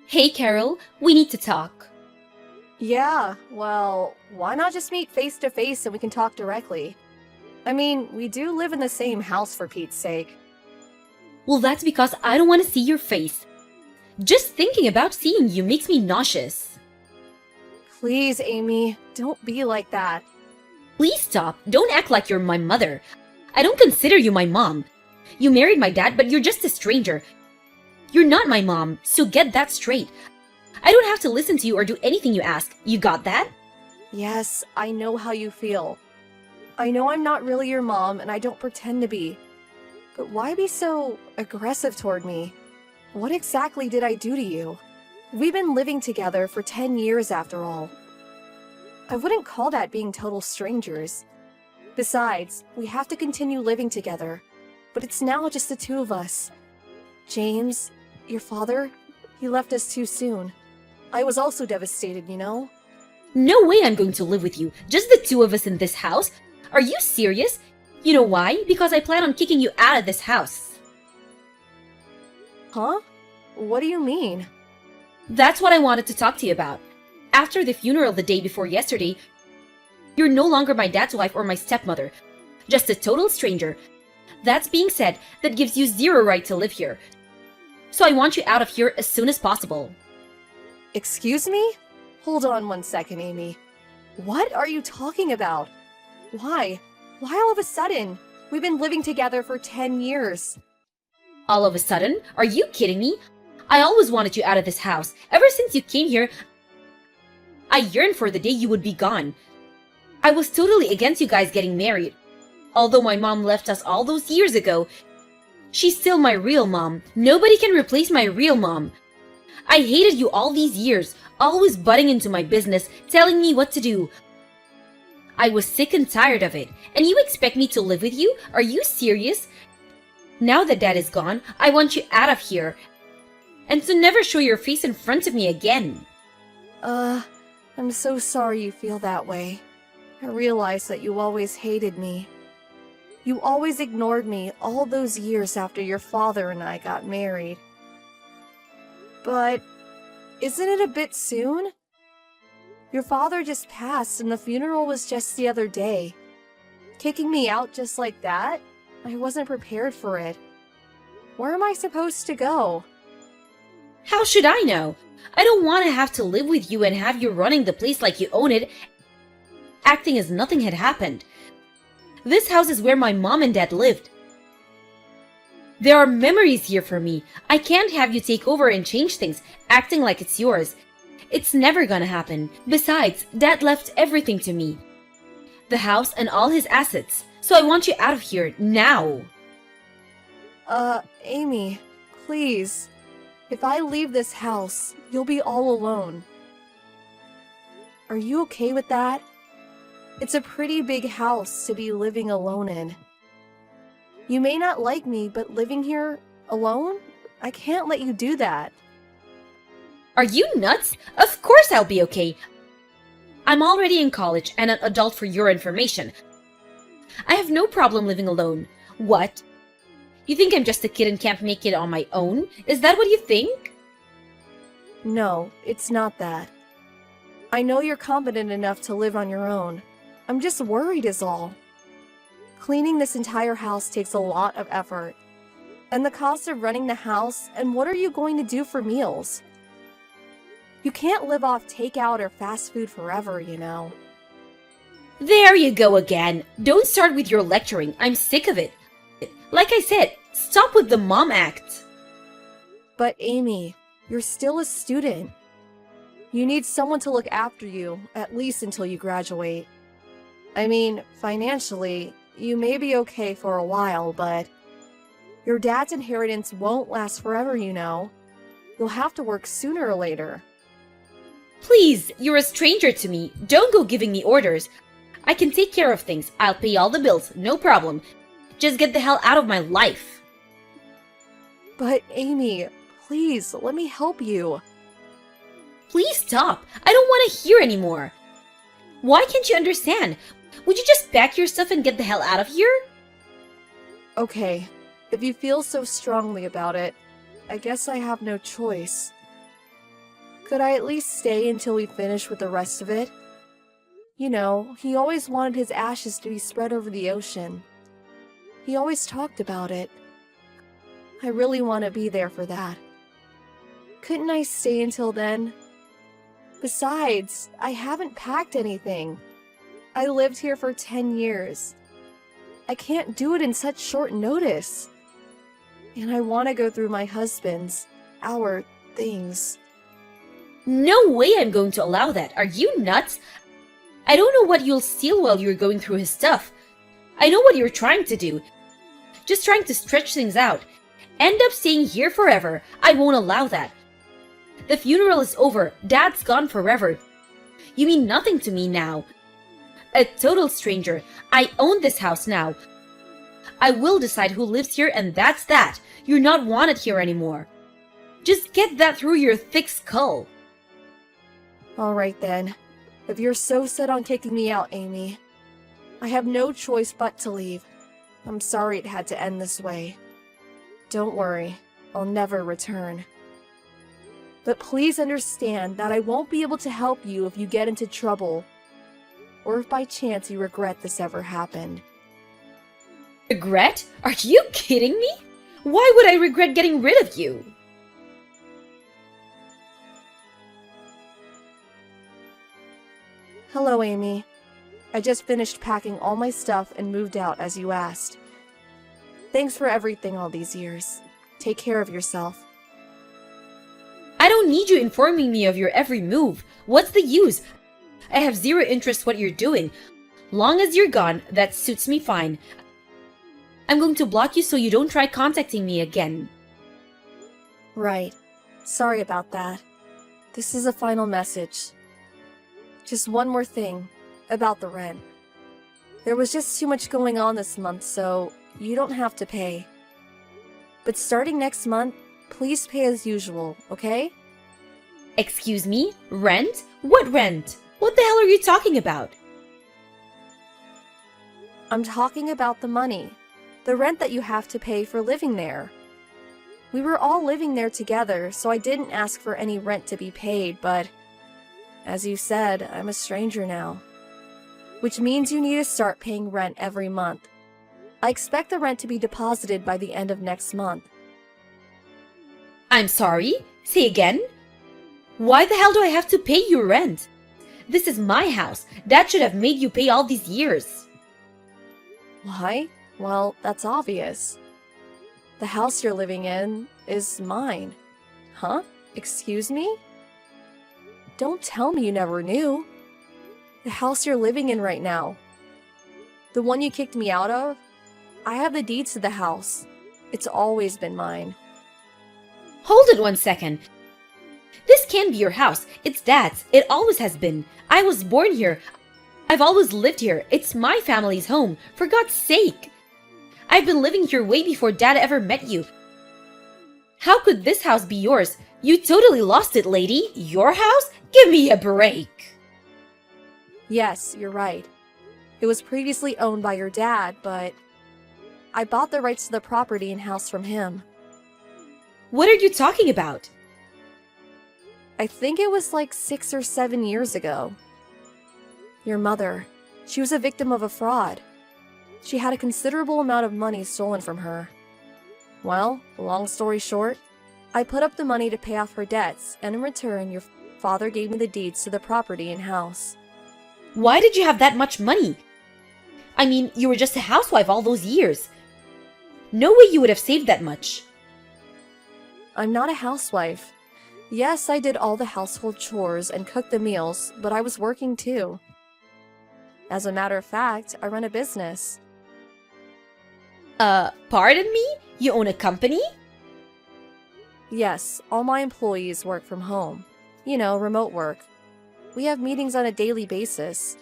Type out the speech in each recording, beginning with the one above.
Hey Carol, we need to talk. Yeah, well, why not just meet face to face and we can talk directly? I mean, we do live in the same house for Pete's sake. Well, that's because I don't want to see your face. Just thinking about seeing you makes me nauseous. Please, Amy, don't be like that. Please stop. Don't act like you're my mother. I don't consider you my mom. You married my dad, but you're just a stranger. You're not my mom, so get that straight. I don't have to listen to you or do anything you ask. You got that? Yes, I know how you feel. I know I'm not really your mom and I don't pretend to be. But why be so aggressive toward me? What exactly did I do to you? We've been living together for 10 years after all. I wouldn't call that being total strangers. Besides, we have to continue living together. But it's now just the two of us. James, your father, he left us too soon. I was also devastated, you know? No way I'm going to live with you. Just the two of us in this house? Are you serious? You know why? Because I plan on kicking you out of this house. Huh? What do you mean? That's what I wanted to talk to you about. After the funeral the day before yesterday, you're no longer my dad's wife or my stepmother. Just a total stranger. That's being said, that gives you zero right to live here. So I want you out of here as soon as possible. Excuse me? Hold on one second, Amy. What are you talking about? Why? Why all of a sudden? We've been living together for 10 years. All of a sudden? Are you kidding me? I always wanted you out of this house. Ever since you came here, I yearned for the day you would be gone. I was totally against you guys getting married. Although my mom left us all those years ago, she's still my real mom. Nobody can replace my real mom. I hated you all these years, always butting into my business, telling me what to do. I was sick and tired of it. And you expect me to live with you? Are you serious? Now that Dad is gone, I want you out of here. And to never show your face in front of me again. I'm so sorry you feel that way. I realize that you always hated me. You always ignored me all those years after your father and I got married. But isn't it a bit soon? Your father just passed and the funeral was just the other day. Kicking me out just like that? I wasn't prepared for it. Where am I supposed to go? How should I know? I don't want to have to live with you and have you running the place like you own it, acting as nothing had happened. This house is where my mom and dad lived. There are memories here for me. I can't have you take over and change things, acting like it's yours. It's never gonna happen. Besides, Dad left everything to me. The house and all his assets. So I want you out of here, now. Amy, please. If I leave this house, you'll be all alone. Are you okay with that? It's a pretty big house to be living alone in. You may not like me, but living here alone? I can't let you do that. Are you nuts? Of course I'll be okay. I'm already in college and an adult for your information. I have no problem living alone. What? You think I'm just a kid and can't make it on my own? Is that what you think? No, it's not that. I know you're competent enough to live on your own. I'm just worried is all. Cleaning this entire house takes a lot of effort. And the cost of running the house, and what are you going to do for meals? You can't live off takeout or fast food forever, you know. There you go again. Don't start with your lecturing. I'm sick of it. Like I said, stop with the mom act. But Amy, you're still a student. You need someone to look after you, at least until you graduate. I mean, financially, you may be okay for a while, but your dad's inheritance won't last forever, you know. You'll have to work sooner or later. Please, you're a stranger to me. Don't go giving me orders. I can take care of things. I'll pay all the bills, no problem. Just get the hell out of my life. But Amy, please, let me help you. Please stop. I don't want to hear anymore. Why can't you understand? Would you just pack your stuff and get the hell out of here? Okay, if you feel so strongly about it, I guess I have no choice. Could I at least stay until we finish with the rest of it? You know, he always wanted his ashes to be spread over the ocean. He always talked about it. I really want to be there for that. Couldn't I stay until then? Besides, I haven't packed anything. I lived here for 10 years. I can't do it in such short notice. And I want to go through my husband's, our things. No way I'm going to allow that. Are you nuts? I don't know what you'll steal while you're going through his stuff. I know what you're trying to do. Just trying to stretch things out. End up staying here forever. I won't allow that. The funeral is over. Dad's gone forever. You mean nothing to me now. A total stranger. I own this house now. I will decide who lives here, and that's that. You're not wanted here anymore. Just get that through your thick skull. Alright then. If you're so set on kicking me out, Amy, I have no choice but to leave. I'm sorry it had to end this way. Don't worry, I'll never return. But please understand that I won't be able to help you if you get into trouble, or if by chance you regret this ever happened. Regret? Are you kidding me? Why would I regret getting rid of you? Hello, Amy. I just finished packing all my stuff and moved out as you asked. Thanks for everything all these years. Take care of yourself. I don't need you informing me of your every move. What's the use? I have zero interest what you're doing. Long as you're gone, that suits me fine. I'm going to block you so you don't try contacting me again. Right. Sorry about that. This is a final message. Just one more thing about the rent. There was just too much going on this month, so you don't have to pay. But starting next month, please pay as usual, okay? Excuse me? Rent? What rent? What the hell are you talking about? I'm talking about the money. The rent that you have to pay for living there. We were all living there together, so I didn't ask for any rent to be paid, but as you said, I'm a stranger now. Which means you need to start paying rent every month. I expect the rent to be deposited by the end of next month. I'm sorry? Say again? Why the hell do I have to pay you rent? This is my house. Dad should have made you pay all these years. Why? Well, that's obvious. The house you're living in is mine. Huh? Excuse me? Don't tell me you never knew. The house you're living in right now. The one you kicked me out of? I have the deeds to the house. It's always been mine. Hold it 1 second. This can't be your house. It's Dad's. It always has been. I was born here. I've always lived here. It's my family's home. For God's sake. I've been living here way before Dad ever met you. How could this house be yours? You totally lost it, lady. Your house? Give me a break. Yes, you're right. It was previously owned by your dad, but I bought the rights to the property and house from him. What are you talking about? I think it was like 6 or 7 years ago. Your mother, she was a victim of a fraud. She had a considerable amount of money stolen from her. Well, long story short, I put up the money to pay off her debts, and in return, your father gave me the deeds to the property and house. Why did you have that much money? I mean, you were just a housewife all those years. No way you would have saved that much. I'm not a housewife. Yes, I did all the household chores and cooked the meals, but I was working too. As a matter of fact, I run a business. Pardon me? You own a company? Yes, all my employees work from home. You know, remote work. We have meetings on a daily basis.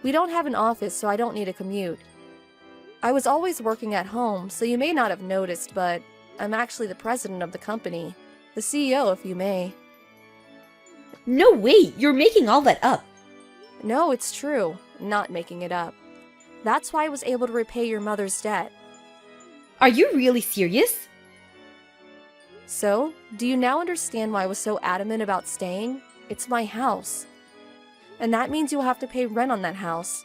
We don't have an office, so I don't need a commute. I was always working at home, so you may not have noticed, but I'm actually the president of the company. The CEO, if you may. No way! You're making all that up. No, it's true. Not making it up. That's why I was able to repay your mother's debt. Are you really serious? So, do you now understand why I was so adamant about staying? It's my house. And that means you'll have to pay rent on that house,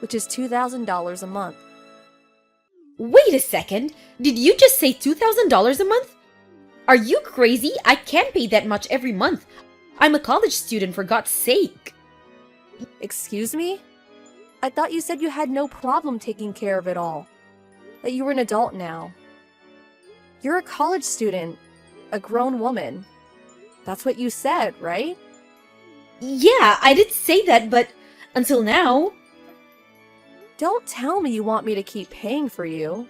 which is $2,000 a month. Wait a second. Did you just say $2,000 a month? Are you crazy? I can't pay that much every month. I'm a college student, for God's sake. Excuse me? I thought you said you had no problem taking care of it all. That you were an adult now. You're a college student, a grown woman. That's what you said, right? Yeah, I did say that, but until now... Don't tell me you want me to keep paying for you.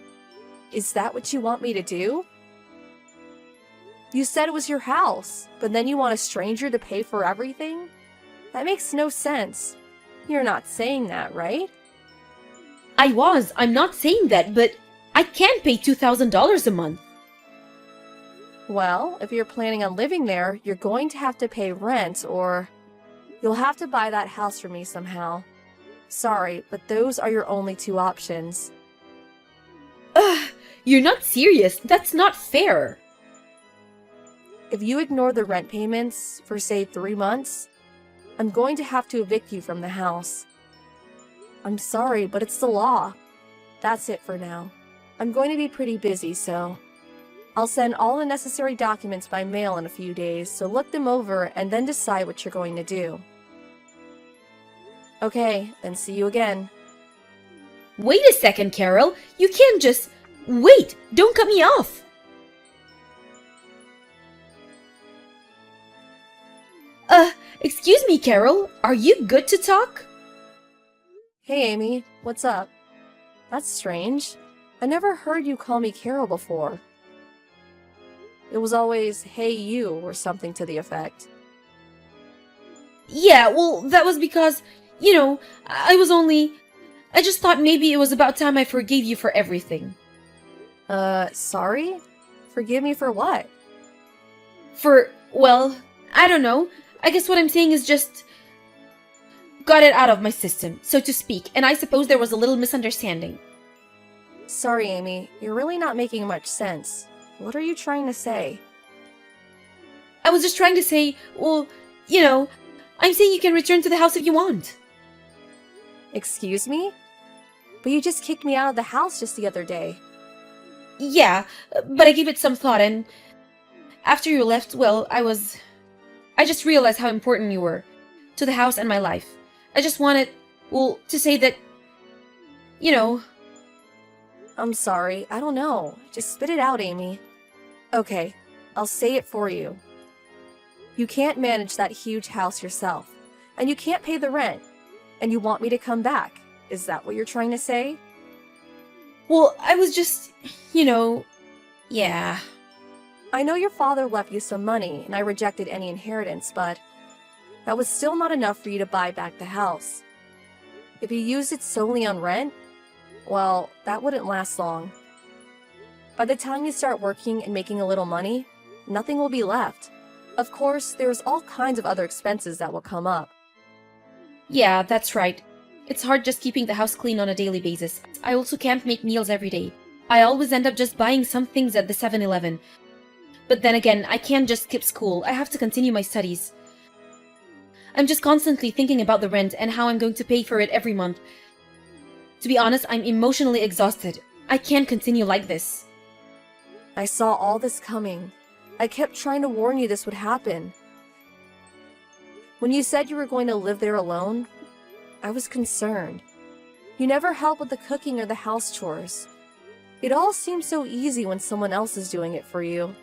Is that what you want me to do? You said it was your house, but then you want a stranger to pay for everything? That makes no sense. You're not saying that, right? I'm not saying that, but I can't pay $2,000 a month. Well, if you're planning on living there, you're going to have to pay rent, or you'll have to buy that house for me somehow. Sorry, but those are your only two options. Ugh, you're not serious. That's not fair. If you ignore the rent payments for, say, 3 months, I'm going to have to evict you from the house. I'm sorry, but it's the law. That's it for now. I'm going to be pretty busy, so I'll send all the necessary documents by mail in a few days, so look them over and then decide what you're going to do. Okay, then see you again. Wait a second, Carol. You can't just... Wait! Don't cut me off! Excuse me, Carol. Are you good to talk? Hey, Amy. What's up? That's strange. I never heard you call me Carol before. It was always, hey you, or something to the effect. Yeah, well, that was because, I just thought maybe it was about time I forgave you for everything. Sorry? Forgive me for what? Well, I don't know. I guess what I'm saying is just... got it out of my system, so to speak, and I suppose there was a little misunderstanding. Sorry, Amy. You're really not making much sense. What are you trying to say? I was just trying to say, well, I'm saying you can return to the house if you want. Excuse me? But you just kicked me out of the house just the other day. Yeah, but I gave it some thought, and after you left, well, I just realized how important you were to the house and my life. I just wanted, to say that, I'm sorry, I don't know. Just spit it out, Amy. Okay, I'll say it for you. You can't manage that huge house yourself, and you can't pay the rent, and you want me to come back. Is that what you're trying to say? Well, I was just, yeah. I know your father left you some money, and I rejected any inheritance, but that was still not enough for you to buy back the house. If you used it solely on rent, well, that wouldn't last long. By the time you start working and making a little money, nothing will be left. Of course, there's all kinds of other expenses that will come up. Yeah, that's right. It's hard just keeping the house clean on a daily basis. I also can't make meals every day. I always end up just buying some things at the 7-Eleven. But then again, I can't just skip school. I have to continue my studies. I'm just constantly thinking about the rent and how I'm going to pay for it every month. To be honest, I'm emotionally exhausted. I can't continue like this. I saw all this coming. I kept trying to warn you this would happen. When you said you were going to live there alone, I was concerned. You never help with the cooking or the house chores. It all seems so easy when someone else is doing it for you.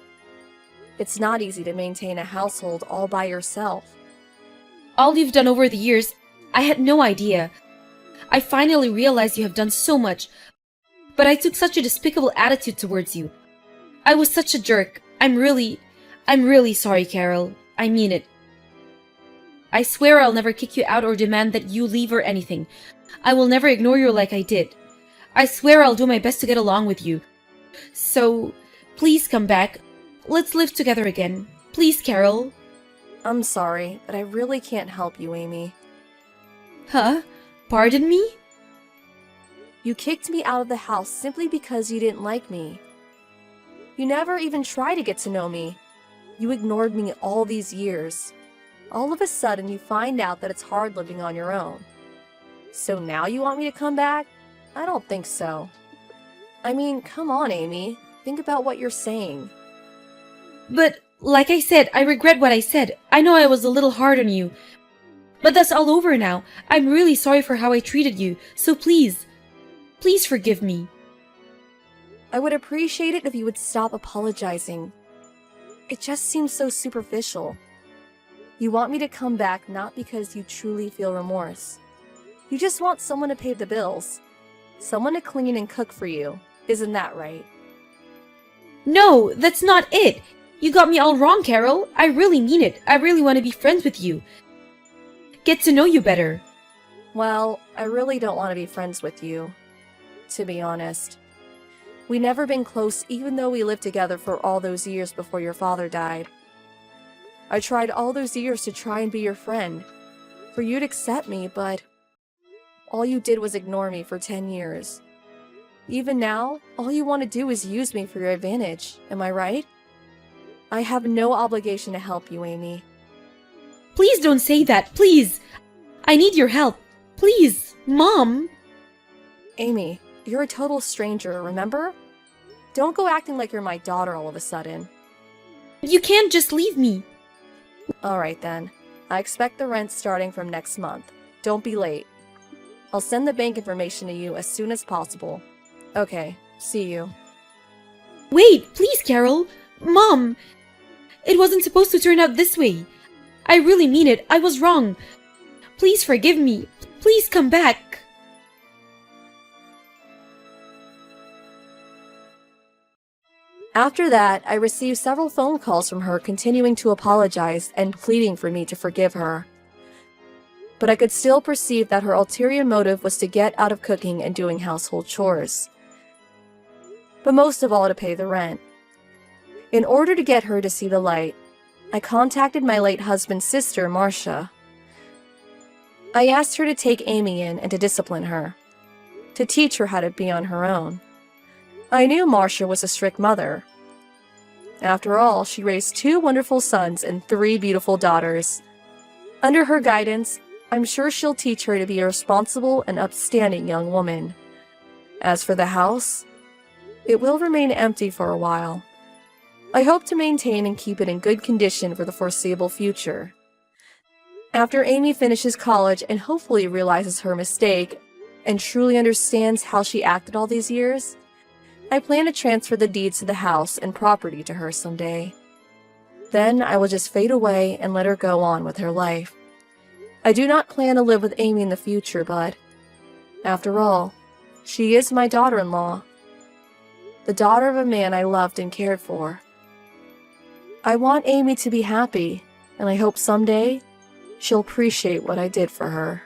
It's not easy to maintain a household all by yourself. All you've done over the years, I had no idea. I finally realized you have done so much, but I took such a despicable attitude towards you. I was such a jerk. I'm really sorry, Carol. I mean it. I swear I'll never kick you out or demand that you leave or anything. I will never ignore you like I did. I swear I'll do my best to get along with you. So, please come back. Let's live together again. Please, Carol. I'm sorry, but I really can't help you, Amy. Huh? Pardon me? You kicked me out of the house simply because you didn't like me. You never even try to get to know me. You ignored me all these years. All of a sudden, you find out that it's hard living on your own. So now you want me to come back? I don't think so. I mean, come on, Amy. Think about what you're saying. But, like I said, I regret what I said. I know I was a little hard on you. But that's all over now. I'm really sorry for how I treated you. So please, please forgive me. I would appreciate it if you would stop apologizing. It just seems so superficial. You want me to come back not because you truly feel remorse. You just want someone to pay the bills. Someone to clean and cook for you. Isn't that right? No, that's not it. You got me all wrong, Carol. I really mean it. I really want to be friends with you. Get to know you better. Well, I really don't want to be friends with you, to be honest. We never been close even though we lived together for all those years before your father died. I tried all those years to try and be your friend, for you to accept me, but all you did was ignore me for 10 years. Even now, all you want to do is use me for your advantage, am I right? I have no obligation to help you, Amy. Please don't say that, please. I need your help. Please, Mom. Amy, you're a total stranger, remember? Don't go acting like you're my daughter all of a sudden. You can't just leave me. Alright then. I expect the rent starting from next month. Don't be late. I'll send the bank information to you as soon as possible. Okay, see you. Wait, please, Carol. Mom, it wasn't supposed to turn out this way. I really mean it. I was wrong. Please forgive me. Please come back. After that, I received several phone calls from her continuing to apologize and pleading for me to forgive her. But I could still perceive that her ulterior motive was to get out of cooking and doing household chores. But most of all, to pay the rent. In order to get her to see the light, I contacted my late husband's sister, Marcia. I asked her to take Amy in and to discipline her, to teach her how to be on her own. I knew Marcia was a strict mother. After all, she raised 2 wonderful sons and 3 beautiful daughters. Under her guidance, I'm sure she'll teach her to be a responsible and upstanding young woman. As for the house, it will remain empty for a while. I hope to maintain and keep it in good condition for the foreseeable future. After Amy finishes college and hopefully realizes her mistake and truly understands how she acted all these years, I plan to transfer the deeds to the house and property to her someday. Then I will just fade away and let her go on with her life. I do not plan to live with Amy in the future, but after all, she is my daughter-in-law, the daughter of a man I loved and cared for. I want Amy to be happy, and I hope someday she'll appreciate what I did for her.